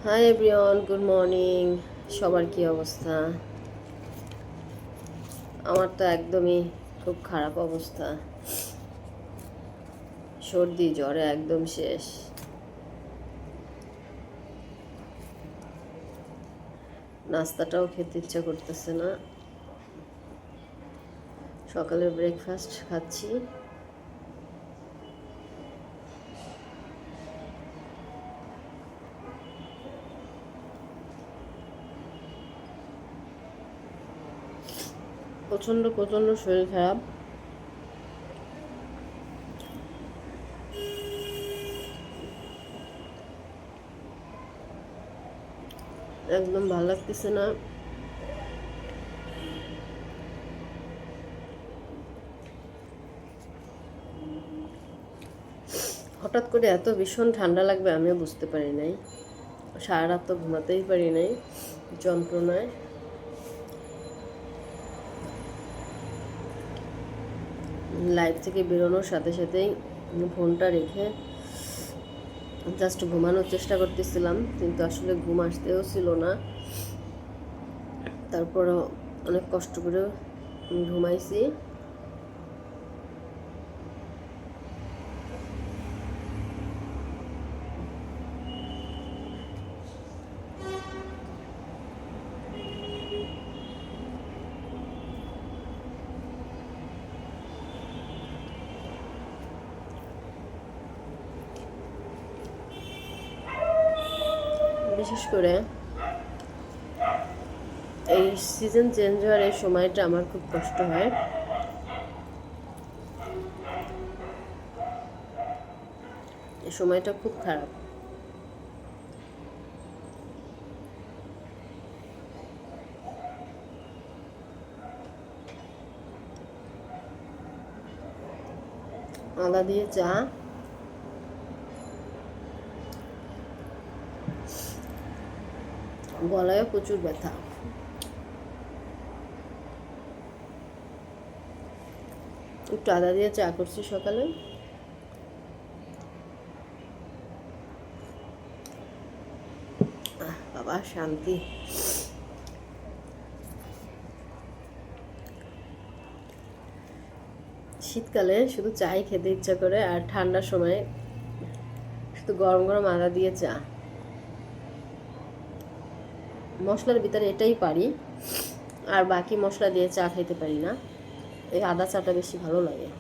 Hi everyone, good morning. সবার কি অবস্থা? আমার তো একদমই খুব খারাপ অবস্থা। সর্দি জ্বরে একদম শেষ। নাস্তাটাও খেতে ইচ্ছা করতেছে না। সকালে ব্রেকফাস্ট খাচ্ছি। প্রচণ্ড প্রচণ্ড শরীর খারাপ। একদম ভালো লাগতেছে না। হঠাৎ করে এত ভীষণ ঠান্ডা লাগবে আমিও বুঝতে পারি নাই। সারা রাত তো ঘুমাতেই পারি নাই যন্ত্রণায়। লাইভ থেকে বেরোনোর সাথে সাথেই ফোনটা রেখে জাস্ট ঘুমানোর চেষ্টা করতেছিলাম, কিন্তু আসলে ঘুম আসতেও ছিল না। তারপরও অনেক কষ্ট করে ঘুমাইছি। বিশেষ করে এই সিজন চেঞ্জ হওয়ার এই সময়টা আমার খুব কষ্ট হয়। এই সময়টা খুব খারাপ। আদা দিয়ে চা, গলায় প্রচুর ব্যথা। একটু আদা দিয়ে চা করছি সকালে। বাবা শান্তি। শীতকালে শুধু চাই খেতে ইচ্ছা করে, আর ঠান্ডার সময় শুধু গরম গরম আদা দিয়ে চা। মশলার ভিতরে এটাই পারি, আর বাকি মশলা দিয়ে চা খাইতে পারি না। এই আদা চাটা বেশি ভালো লাগে।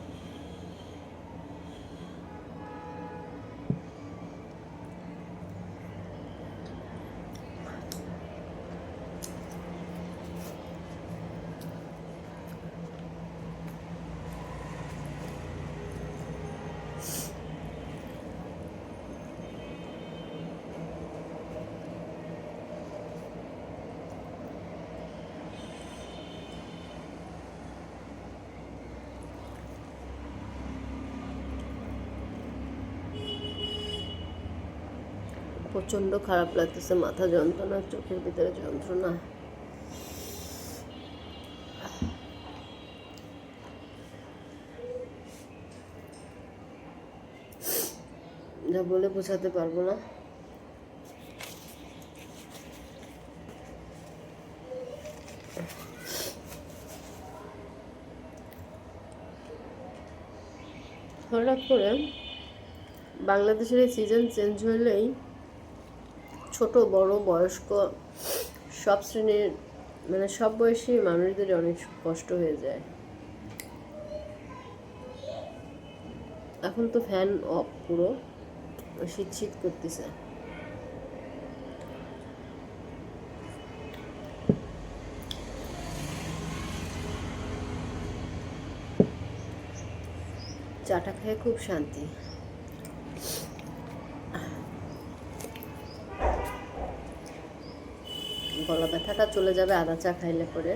প্রচণ্ড খারাপ লাগতেছে, মাথা যন্ত্রণা, চোখের ভিতরে যন্ত্রণা। যা বলে বোঝাতে পারবো না। হঠাৎ করে বাংলাদেশের এই সিজন চেঞ্জ হলেই ছোট বড় বয়স্ক সব শ্রেণীর, মানে সব বয়সী মানুষদের অনেক কষ্ট হয়ে যায়। এখন তো ফ্যান অফ, পুরো শীত শীত করতেছে। চাটা খেয়ে খুব শান্তি। গলা ব্যথাটা চলে যাবে আদা চা খাইলে পরে।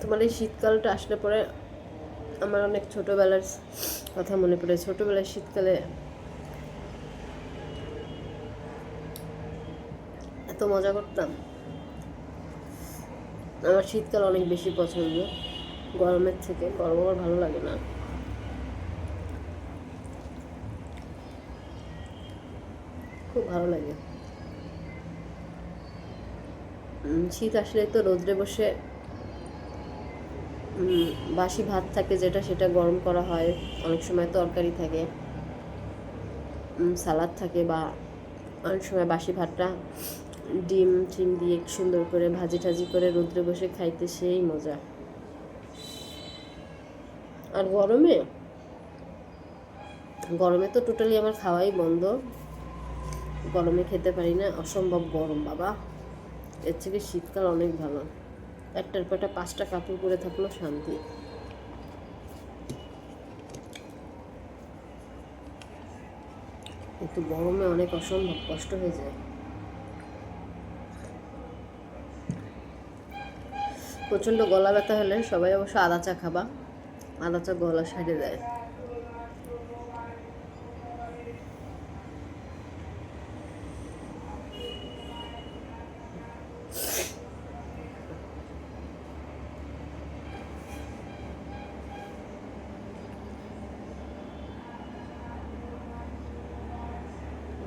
তোমার এই শীতকালটা আসলে পরে আমার অনেক ছোটোবেলার কথা মনে পড়ে। ছোটোবেলার শীতকালে এত মজা করতাম। আমার শীতকাল অনেক বেশি পছন্দ গরমের থেকে। গরম আমার ভালো লাগে না। খুব ভালো লাগে। শীত আসলে তো রোদ্রে বসে বাসি ভাত থাকে যেটা, সেটা গরম করা হয়। অনেক সময় তরকারি থাকে, সালাদ থাকে, বা অনেক সময় বাসি ভাতটা ডিম টিম দিয়ে সুন্দর করে ভাজি টাজি করে রোদ্রে বসে খাইতে সেই মজা। আর গরমে গরমে তো টোটালি আমার খাওয়াই বন্ধ। গরমে খেতে পারি না, অসম্ভব গরম বাবা। এর থেকে শীতকাল অনেক ভালো। একটার পর একটা 5টা কাপড় পরে থাকলেও শান্তি। কিন্তু গরমে অনেক অসম্ভব কষ্ট হয়ে যায়। প্রচণ্ড গলা ব্যথা হলে সবাই অবশ্য আদা চা খাবা। আদা চা গলা সাইডে দেয়।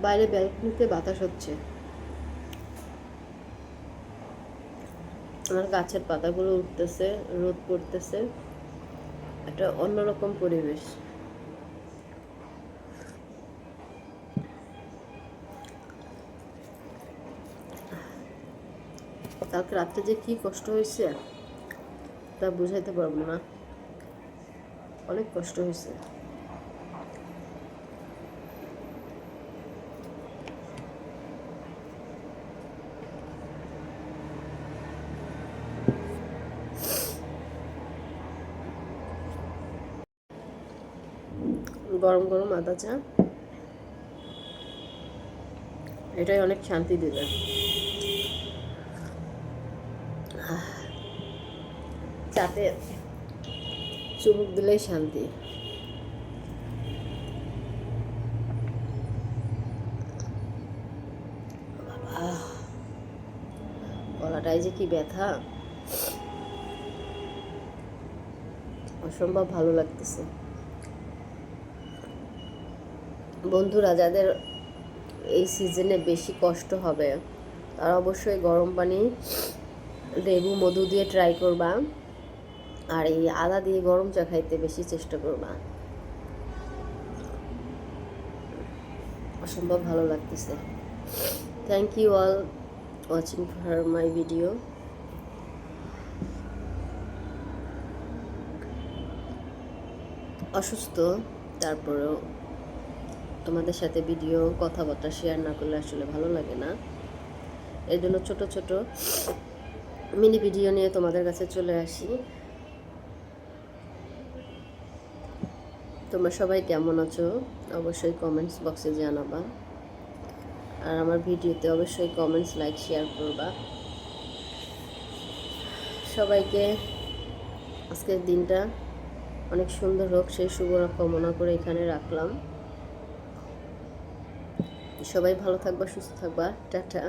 বাইরে ব্যালকনিতে বাতাস হচ্ছে। আমার গাছের পাতাগুলো উঠতেছে, রোদ পড়তেছে, একটা অন্যরকম পরিবেশ। কালকে রাত্রে যে কি কষ্ট হয়েছে তা বুঝাইতে পারবো না। অনেক কষ্ট হয়েছে। গরম গরম আদা চা, এটাই অনেক শান্তি দেবে। চাতে চুমুক দিলেই শান্তি। গলাটায় যে কি ব্যথা, অসম্ভব ভালো লাগতেছে। বন্ধুরা, যাদের এই সিজনে বেশি কষ্ট হবে তারা অবশ্যই গরম পানি, লেবু, মধু দিয়ে ট্রাই করবা। আর এই আদা দিয়ে গরম চা খাইতে বেশি চেষ্টা করবা। অসম্ভব ভালো লাগতেছে। Thank you all watching for my video. অসুস্থ, তারপরেও তোমাদের সাথে ভিডিও কথাবার্তা শেয়ার না করলে আসলে ভালো লাগে না। এর জন্য ছোট ছোট মিনি ভিডিও নিয়ে তোমাদের কাছে চলে আসি। তোমরা সবাই কেমন আছো অবশ্যই কমেন্টস বক্সে জানাবা। আর আমার ভিডিওতে অবশ্যই কমেন্টস, লাইক, শেয়ার করবা। সবাইকে আজকের দিনটা অনেক সুন্দর হোক সেই শুভ কামনা করে এখানে রাখলাম। সবাই ভালো থাকবা, সুস্থ থাকবা। টাটা।